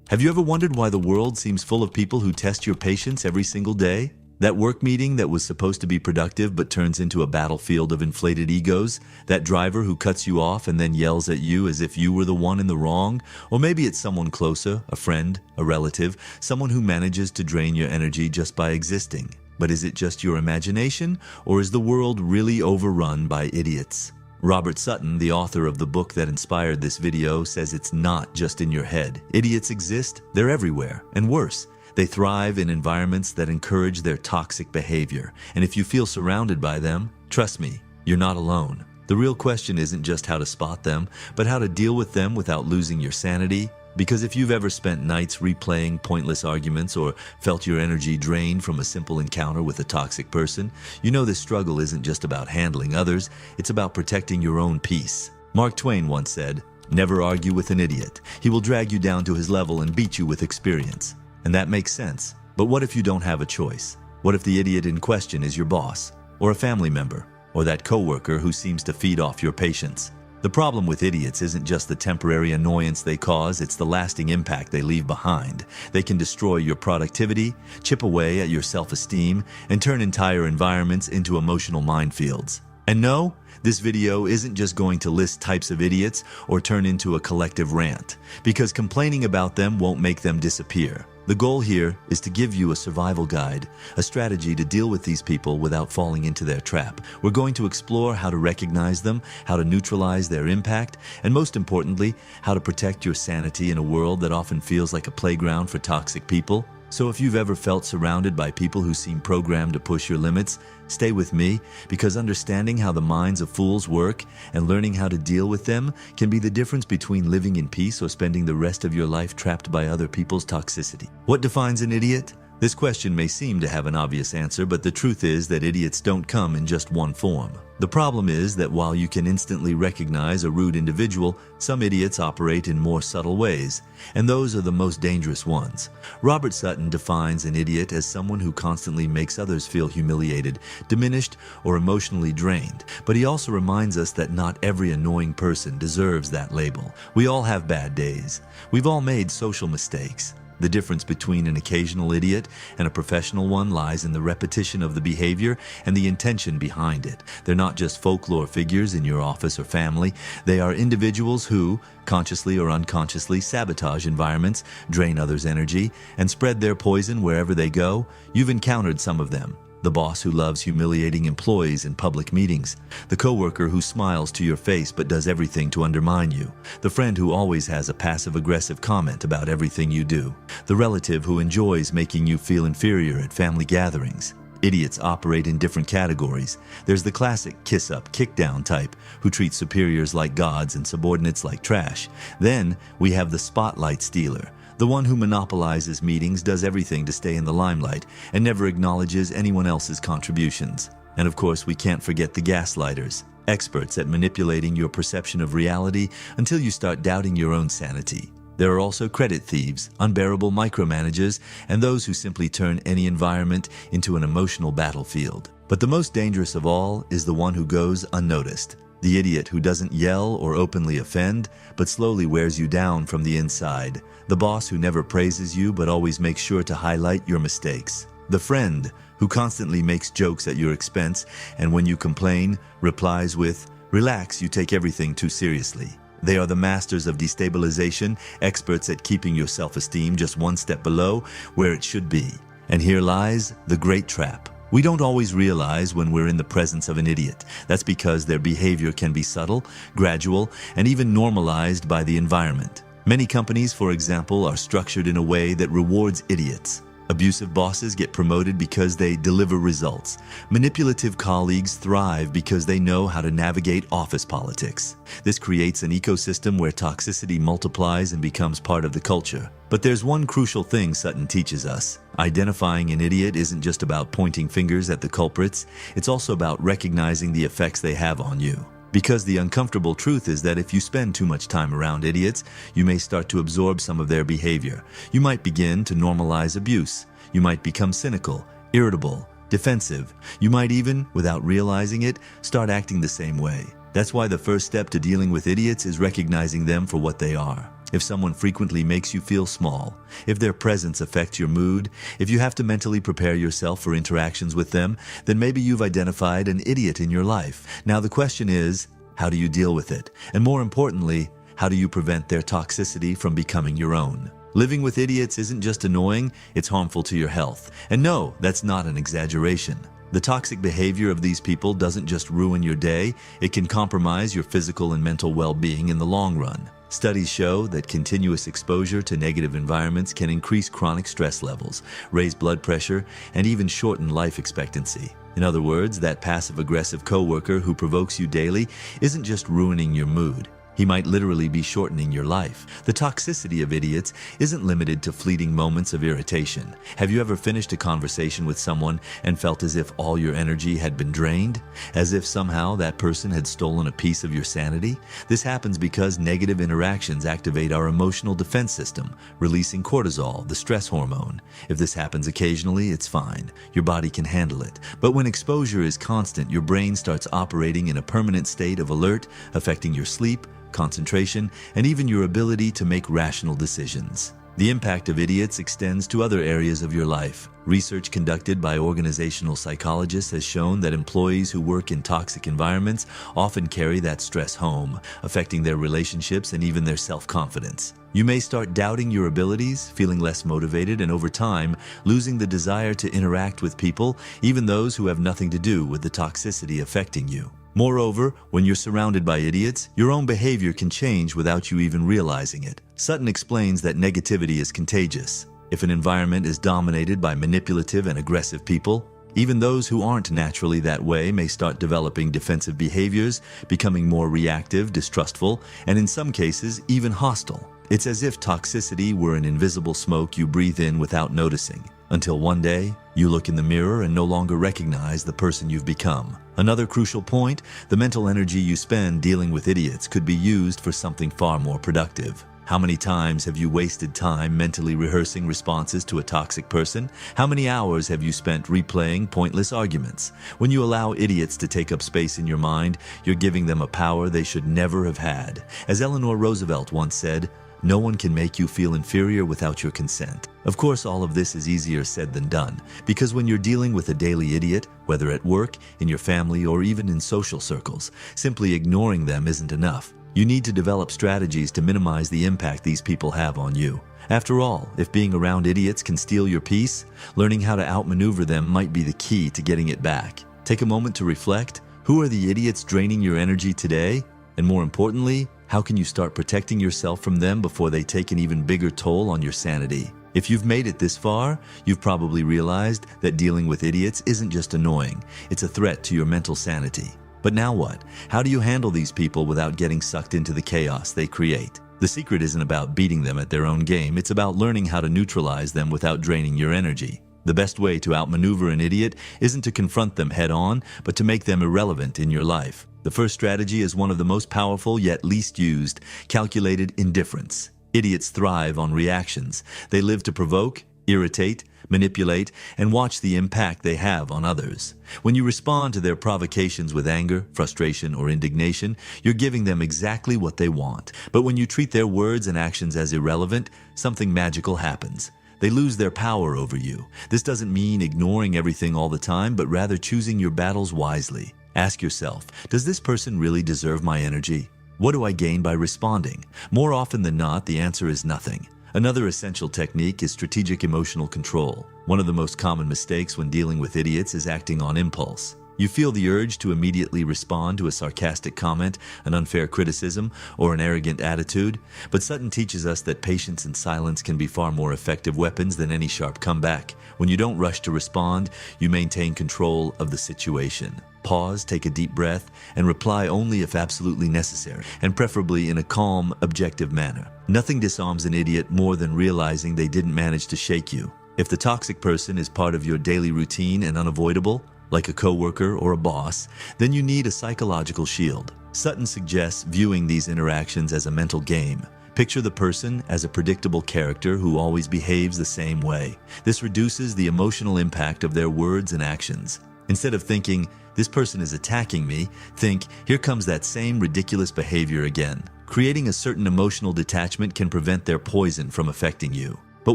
Have you ever wondered why the world seems full of people who test your patience every single day? That work meeting that was supposed to be productive but turns into a battlefield of inflated egos? That driver who cuts you off and then yells at you as if you were the one in the wrong? Or maybe it's someone closer, a friend, a relative, someone who manages to drain your energy just by existing. But is it just your imagination, or is the world really overrun by idiots? Robert Sutton, the author of the book that inspired this video, says it's not just in your head. Idiots exist, they're everywhere, and worse, they thrive in environments that encourage their toxic behavior. And if you feel surrounded by them, trust me, you're not alone. The real question isn't just how to spot them, but how to deal with them without losing your sanity. Because if you've ever spent nights replaying pointless arguments or felt your energy drained from a simple encounter with a toxic person, you know this struggle isn't just about handling others, it's about protecting your own peace. Mark Twain once said, "Never argue with an idiot. He will drag you down to his level and beat you with experience." And that makes sense. But what if you don't have a choice? What if the idiot in question is your boss, or a family member, or that coworker who seems to feed off your patience? The problem with idiots isn't just the temporary annoyance they cause, it's the lasting impact they leave behind. They can destroy your productivity, chip away at your self-esteem, and turn entire environments into emotional minefields. And no, this video isn't just going to list types of idiots or turn into a collective rant, because complaining about them won't make them disappear. The goal here is to give you a survival guide, a strategy to deal with these people without falling into their trap. We're going to explore how to recognize them, how to neutralize their impact, and most importantly, how to protect your sanity in a world that often feels like a playground for toxic people. So if you've ever felt surrounded by people who seem programmed to push your limits, stay with me, because understanding how the minds of fools work and learning how to deal with them can be the difference between living in peace or spending the rest of your life trapped by other people's toxicity. What defines an idiot? This question may seem to have an obvious answer, but the truth is that idiots don't come in just one form. The problem is that while you can instantly recognize a rude individual, some idiots operate in more subtle ways, and those are the most dangerous ones. Robert Sutton defines an idiot as someone who constantly makes others feel humiliated, diminished, or emotionally drained. But he also reminds us that not every annoying person deserves that label. We all have bad days. We've all made social mistakes. The difference between an occasional idiot and a professional one lies in the repetition of the behavior and the intention behind it. They're not just folklore figures in your office or family. They are individuals who, consciously or unconsciously, sabotage environments, drain others' energy, and spread their poison wherever they go. You've encountered some of them. The boss who loves humiliating employees in public meetings. The coworker who smiles to your face but does everything to undermine you. The friend who always has a passive-aggressive comment about everything you do. The relative who enjoys making you feel inferior at family gatherings. Idiots operate in different categories. There's the classic kiss-up, kick-down type who treats superiors like gods and subordinates like trash. Then we have the spotlight stealer. The one who monopolizes meetings, does everything to stay in the limelight, and never acknowledges anyone else's contributions. And of course, we can't forget the gaslighters, experts at manipulating your perception of reality until you start doubting your own sanity. There are also credit thieves, unbearable micromanagers, and those who simply turn any environment into an emotional battlefield. But the most dangerous of all is the one who goes unnoticed. The idiot who doesn't yell or openly offend, but slowly wears you down from the inside. The boss who never praises you but always makes sure to highlight your mistakes. The friend who constantly makes jokes at your expense and when you complain, replies with, "Relax, you take everything too seriously." They are the masters of destabilization, experts at keeping your self-esteem just one step below where it should be. And here lies the great trap. We don't always realize when we're in the presence of an idiot. That's because their behavior can be subtle, gradual, and even normalized by the environment. Many companies, for example, are structured in a way that rewards idiots. Abusive bosses get promoted because they deliver results. Manipulative colleagues thrive because they know how to navigate office politics. This creates an ecosystem where toxicity multiplies and becomes part of the culture. But there's one crucial thing Sutton teaches us. Identifying an idiot isn't just about pointing fingers at the culprits, it's also about recognizing the effects they have on you. Because the uncomfortable truth is that if you spend too much time around idiots, you may start to absorb some of their behavior. You might begin to normalize abuse. You might become cynical, irritable, defensive. You might even, without realizing it, start acting the same way. That's why the first step to dealing with idiots is recognizing them for what they are. if someone frequently makes you feel small, if their presence affects your mood, if you have to mentally prepare yourself for interactions with them, then maybe you've identified an idiot in your life. Now the question is, how do you deal with it? And more importantly, how do you prevent their toxicity from becoming your own? Living with idiots isn't just annoying, it's harmful to your health. And no, that's not an exaggeration. The toxic behavior of these people doesn't just ruin your day, it can compromise your physical and mental well-being in the long run. Studies show that continuous exposure to negative environments can increase chronic stress levels, raise blood pressure, and even shorten life expectancy. In other words, that passive-aggressive coworker who provokes you daily isn't just ruining your mood. He might literally be shortening your life. The toxicity of idiots isn't limited to fleeting moments of irritation. Have you ever finished a conversation with someone and felt as if all your energy had been drained? As if somehow that person had stolen a piece of your sanity? This happens because negative interactions activate our emotional defense system, releasing cortisol, the stress hormone. If this happens occasionally, it's fine. Your body can handle it. But when exposure is constant, your brain starts operating in a permanent state of alert, affecting your sleep, concentration, and even your ability to make rational decisions. The impact of idiots extends to other areas of your life. Research conducted by organizational psychologists has shown that employees who work in toxic environments often carry that stress home, affecting their relationships and even their self-confidence. You may start doubting your abilities, feeling less motivated, and over time, losing the desire to interact with people, even those who have nothing to do with the toxicity affecting you. Moreover, when you're surrounded by idiots, your own behavior can change without you even realizing it. Sutton explains that negativity is contagious. If an environment is dominated by manipulative and aggressive people, even those who aren't naturally that way may start developing defensive behaviors, becoming more reactive, distrustful, and in some cases, even hostile. It's as if toxicity were an invisible smoke you breathe in without noticing, until one day, you look in the mirror and no longer recognize the person you've become. Another crucial point, the mental energy you spend dealing with idiots could be used for something far more productive. How many times have you wasted time mentally rehearsing responses to a toxic person? How many hours have you spent replaying pointless arguments? When you allow idiots to take up space in your mind, you're giving them a power they should never have had. As Eleanor Roosevelt once said, "No one can make you feel inferior without your consent." Of course, all of this is easier said than done, because when you're dealing with a daily idiot, whether at work, in your family, or even in social circles, simply ignoring them isn't enough. You need to develop strategies to minimize the impact these people have on you. After all, if being around idiots can steal your peace, learning how to outmaneuver them might be the key to getting it back. Take a moment to reflect. Who are the idiots draining your energy today? And more importantly, how can you start protecting yourself from them before they take an even bigger toll on your sanity? If you've made it this far, you've probably realized that dealing with idiots isn't just annoying, it's a threat to your mental sanity. But now what? How do you handle these people without getting sucked into the chaos they create? The secret isn't about beating them at their own game, it's about learning how to neutralize them without draining your energy. The best way to outmaneuver an idiot isn't to confront them head on, but to make them irrelevant in your life. The first strategy is one of the most powerful yet least used: calculated indifference. Idiots thrive on reactions. They live to provoke, irritate, manipulate, and watch the impact they have on others. When you respond to their provocations with anger, frustration, or indignation, you're giving them exactly what they want. But when you treat their words and actions as irrelevant, something magical happens. They lose their power over you. This doesn't mean ignoring everything all the time, but rather choosing your battles wisely. Ask yourself, does this person really deserve my energy? What do I gain by responding? More often than not, the answer is nothing. Another essential technique is strategic emotional control. One of the most common mistakes when dealing with idiots is acting on impulse. You feel the urge to immediately respond to a sarcastic comment, an unfair criticism, or an arrogant attitude, but Sutton teaches us that patience and silence can be far more effective weapons than any sharp comeback. When you don't rush to respond, you maintain control of the situation. Pause, take a deep breath, and reply only if absolutely necessary, and preferably in a calm, objective manner. Nothing disarms an idiot more than realizing they didn't manage to shake you. If the toxic person is part of your daily routine and unavoidable, like a coworker or a boss, then you need a psychological shield. Sutton suggests viewing these interactions as a mental game. Picture the person as a predictable character who always behaves the same way. This reduces the emotional impact of their words and actions. Instead of thinking, "This person is attacking me," think, "Here comes that same ridiculous behavior again." Creating a certain emotional detachment can prevent their poison from affecting you. But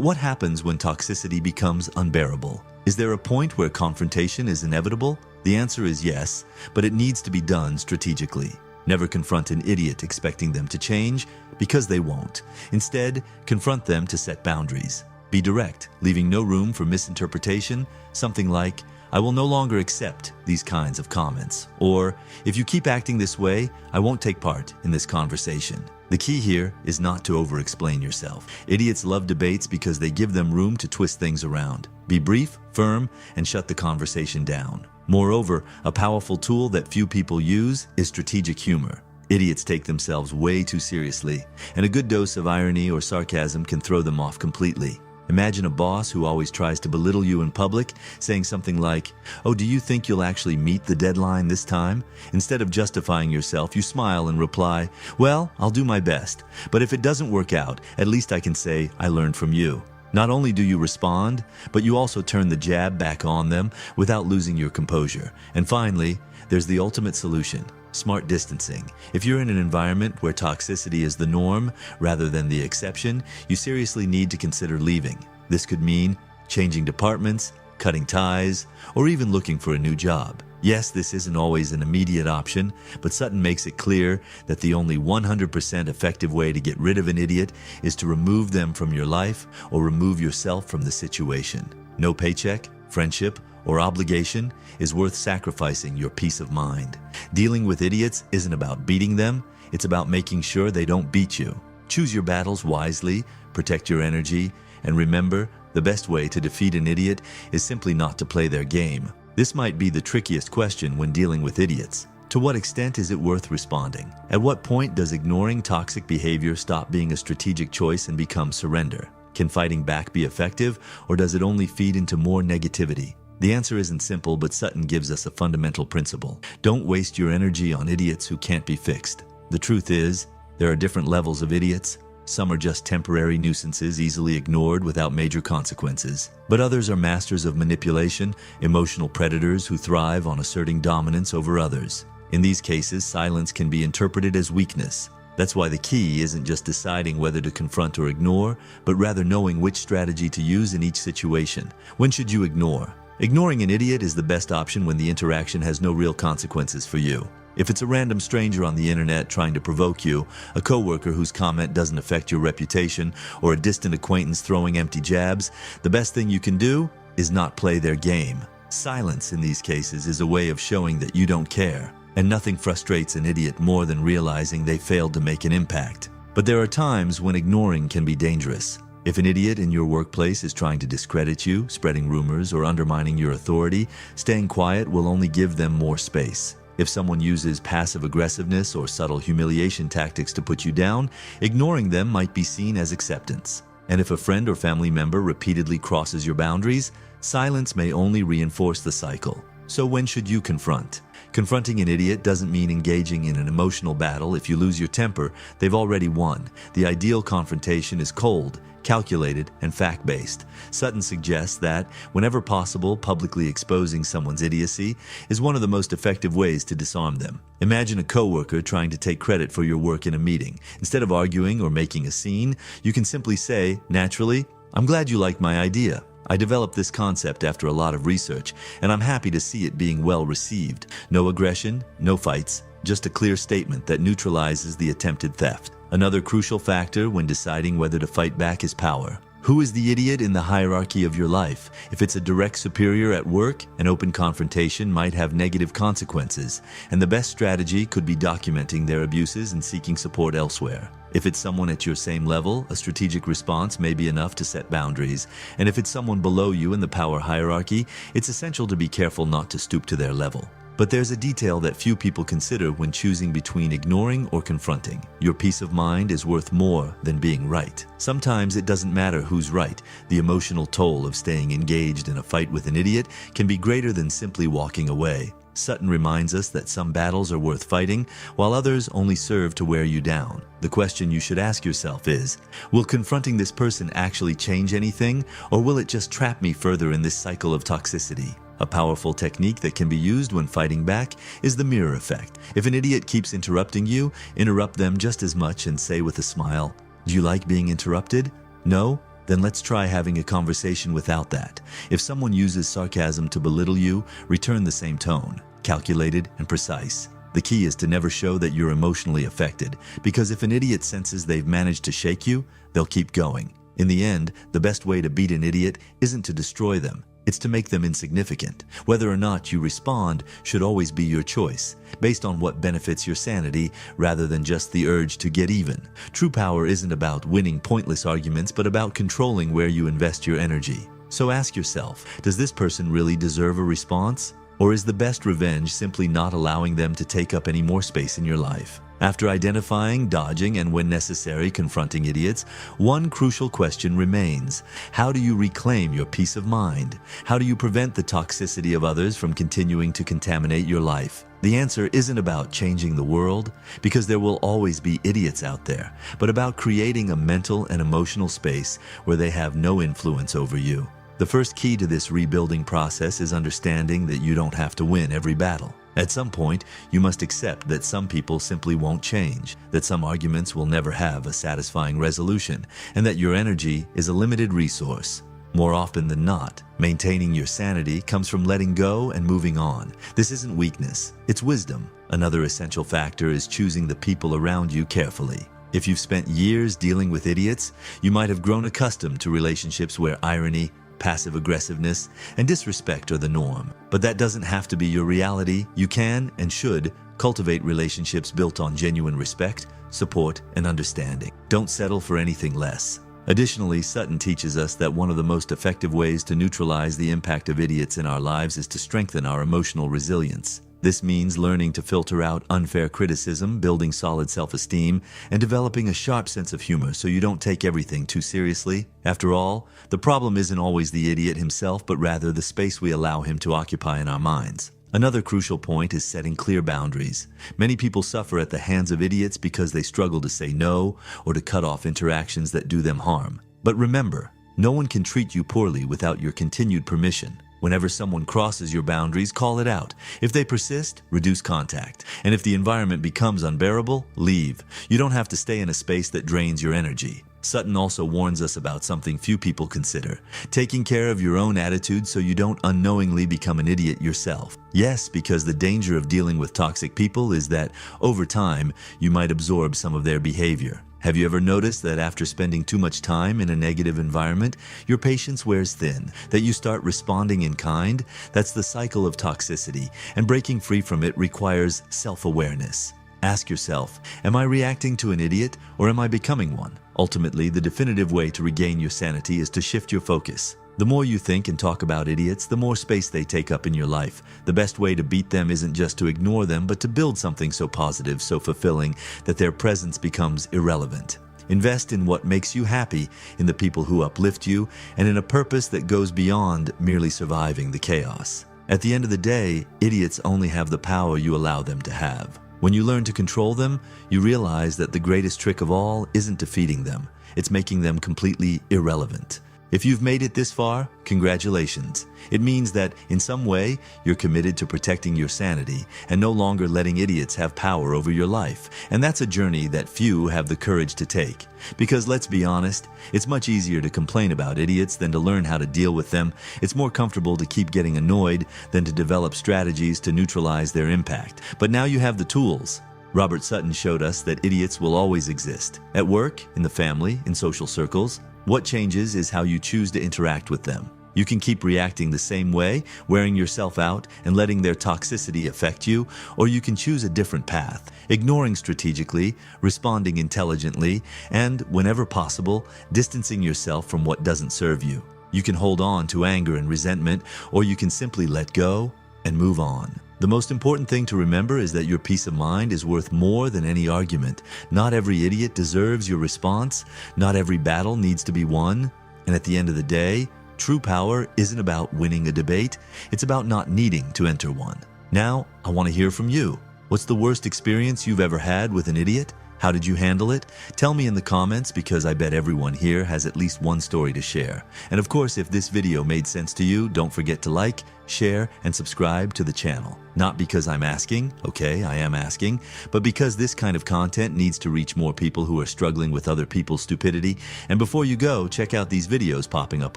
what happens when toxicity becomes unbearable? Is there a point where confrontation is inevitable? The answer is yes, but it needs to be done strategically. Never confront an idiot expecting them to change, because they won't. Instead, confront them to set boundaries. Be direct, leaving no room for misinterpretation. Something like, "I will no longer accept these kinds of comments," or "If you keep acting this way, I won't take part in this conversation." The key here is not to over-explain yourself. Idiots love debates because they give them room to twist things around. Be brief, firm, and shut the conversation down. Moreover, a powerful tool that few people use is strategic humor. Idiots take themselves way too seriously, and a good dose of irony or sarcasm can throw them off completely. Imagine a boss who always tries to belittle you in public, saying something like, "Oh, do you think you'll actually meet the deadline this time?" Instead of justifying yourself, you smile and reply, "Well, I'll do my best. But if it doesn't work out, at least I can say I learned from you." Not only do you respond, but you also turn the jab back on them without losing your composure. And finally, there's the ultimate solution: smart distancing. If you're in an environment where toxicity is the norm rather than the exception, you seriously need to consider leaving. This could mean changing departments, cutting ties, or even looking for a new job. Yes, this isn't always an immediate option, but Sutton makes it clear that the only 100% effective way to get rid of an idiot is to remove them from your life or remove yourself from the situation. No paycheck, friendship, or obligation is worth sacrificing your peace of mind. Dealing with idiots isn't about beating them, it's about making sure they don't beat you. Choose your battles wisely, protect your energy, and remember, the best way to defeat an idiot is simply not to play their game. This might be the trickiest question when dealing with idiots. To what extent is it worth responding? At what point does ignoring toxic behavior stop being a strategic choice and become surrender? Can fighting back be effective, or does it only feed into more negativity? The answer isn't simple, but Sutton gives us a fundamental principle. Don't waste your energy on idiots who can't be fixed. The truth is, there are different levels of idiots. Some are just temporary nuisances easily ignored without major consequences. But others are masters of manipulation, emotional predators who thrive on asserting dominance over others. In these cases, silence can be interpreted as weakness. That's why the key isn't just deciding whether to confront or ignore, but rather knowing which strategy to use in each situation. When should you ignore? Ignoring an idiot is the best option when the interaction has no real consequences for you. If it's a random stranger on the internet trying to provoke you, a coworker whose comment doesn't affect your reputation, or a distant acquaintance throwing empty jabs, the best thing you can do is not play their game. Silence in these cases is a way of showing that you don't care, and nothing frustrates an idiot more than realizing they failed to make an impact. But there are times when ignoring can be dangerous. If an idiot in your workplace is trying to discredit you, spreading rumors, or undermining your authority, staying quiet will only give them more space. If someone uses passive aggressiveness or subtle humiliation tactics to put you down, ignoring them might be seen as acceptance. And if a friend or family member repeatedly crosses your boundaries, silence may only reinforce the cycle. So when should you confront? Confronting an idiot doesn't mean engaging in an emotional battle. If you lose your temper, they've already won. The ideal confrontation is cold, calculated, and fact-based. Sutton suggests that, whenever possible, publicly exposing someone's idiocy is one of the most effective ways to disarm them. Imagine a coworker trying to take credit for your work in a meeting. Instead of arguing or making a scene, you can simply say, naturally, "I'm glad you like my idea. I developed this concept after a lot of research, and I'm happy to see it being well received." No aggression, no fights, just a clear statement that neutralizes the attempted theft. Another crucial factor when deciding whether to fight back is power. Who is the idiot in the hierarchy of your life? If it's a direct superior at work, an open confrontation might have negative consequences, and the best strategy could be documenting their abuses and seeking support elsewhere. If it's someone at your same level, a strategic response may be enough to set boundaries. And if it's someone below you in the power hierarchy, it's essential to be careful not to stoop to their level. But there's a detail that few people consider when choosing between ignoring or confronting. Your peace of mind is worth more than being right. Sometimes it doesn't matter who's right. The emotional toll of staying engaged in a fight with an idiot can be greater than simply walking away. Sutton reminds us that some battles are worth fighting, while others only serve to wear you down. The question you should ask yourself is, will confronting this person actually change anything, or will it just trap me further in this cycle of toxicity? A powerful technique that can be used when fighting back is the mirror effect. If an idiot keeps interrupting you, interrupt them just as much and say with a smile, "Do you like being interrupted? No? Then let's try having a conversation without that." If someone uses sarcasm to belittle you, return the same tone, calculated and precise. The key is to never show that you're emotionally affected, because if an idiot senses they've managed to shake you, they'll keep going. In the end, the best way to beat an idiot isn't to destroy them. It's to make them insignificant. Whether or not you respond should always be your choice, based on what benefits your sanity rather than just the urge to get even. True power isn't about winning pointless arguments, but about controlling where you invest your energy. So ask yourself, does this person really deserve a response? Or is the best revenge simply not allowing them to take up any more space in your life? After identifying, dodging, and when necessary, confronting idiots, one crucial question remains. How do you reclaim your peace of mind? How do you prevent the toxicity of others from continuing to contaminate your life? The answer isn't about changing the world, because there will always be idiots out there, but about creating a mental and emotional space where they have no influence over you. The first key to this rebuilding process is understanding that you don't have to win every battle. At some point, you must accept that some people simply won't change, that some arguments will never have a satisfying resolution, and that your energy is a limited resource. More often than not, maintaining your sanity comes from letting go and moving on. This isn't weakness, it's wisdom. Another essential factor is choosing the people around you carefully. If you've spent years dealing with idiots, you might have grown accustomed to relationships where irony, passive aggressiveness, and disrespect are the norm. But that doesn't have to be your reality. You can and should cultivate relationships built on genuine respect, support, and understanding. Don't settle for anything less. Additionally, Sutton teaches us that one of the most effective ways to neutralize the impact of idiots in our lives is to strengthen our emotional resilience. This means learning to filter out unfair criticism, building solid self-esteem, and developing a sharp sense of humor so you don't take everything too seriously. After all, the problem isn't always the idiot himself, but rather the space we allow him to occupy in our minds. Another crucial point is setting clear boundaries. Many people suffer at the hands of idiots because they struggle to say no or to cut off interactions that do them harm. But remember, no one can treat you poorly without your continued permission. Whenever someone crosses your boundaries, call it out. If they persist, reduce contact. And if the environment becomes unbearable, leave. You don't have to stay in a space that drains your energy. Sutton also warns us about something few people consider: taking care of your own attitude so you don't unknowingly become an idiot yourself. Yes, because the danger of dealing with toxic people is that, over time, you might absorb some of their behavior. Have you ever noticed that after spending too much time in a negative environment, your patience wears thin, that you start responding in kind? That's the cycle of toxicity, and breaking free from it requires self-awareness. Ask yourself, am I reacting to an idiot or am I becoming one? Ultimately, the definitive way to regain your sanity is to shift your focus. The more you think and talk about idiots, the more space they take up in your life. The best way to beat them isn't just to ignore them, but to build something so positive, so fulfilling, that their presence becomes irrelevant. Invest in what makes you happy, in the people who uplift you, and in a purpose that goes beyond merely surviving the chaos. At the end of the day, idiots only have the power you allow them to have. When you learn to control them, you realize that the greatest trick of all isn't defeating them, it's making them completely irrelevant. If you've made it this far, congratulations. It means that, in some way, you're committed to protecting your sanity and no longer letting idiots have power over your life. And that's a journey that few have the courage to take. Because let's be honest, it's much easier to complain about idiots than to learn how to deal with them. It's more comfortable to keep getting annoyed than to develop strategies to neutralize their impact. But now you have the tools. Robert Sutton showed us that idiots will always exist. At work, in the family, in social circles. What changes is how you choose to interact with them. You can keep reacting the same way, wearing yourself out and letting their toxicity affect you, or you can choose a different path, ignoring strategically, responding intelligently, and, whenever possible, distancing yourself from what doesn't serve you. You can hold on to anger and resentment, or you can simply let go and move on. The most important thing to remember is that your peace of mind is worth more than any argument. Not every idiot deserves your response. Not every battle needs to be won. And at the end of the day, true power isn't about winning a debate. It's about not needing to enter one. Now, I want to hear from you. What's the worst experience you've ever had with an idiot? How did you handle it? Tell me in the comments because I bet everyone here has at least one story to share. And of course, if this video made sense to you, don't forget to like, share, and subscribe to the channel. Not because I'm asking, okay, I am asking, but because this kind of content needs to reach more people who are struggling with other people's stupidity. And before you go, check out these videos popping up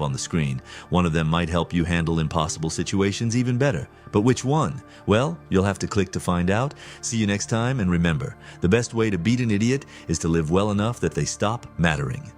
on the screen. One of them might help you handle impossible situations even better. But which one? Well, you'll have to click to find out. See you next time, and remember, the best way to beat an idiot is to live well enough that they stop mattering.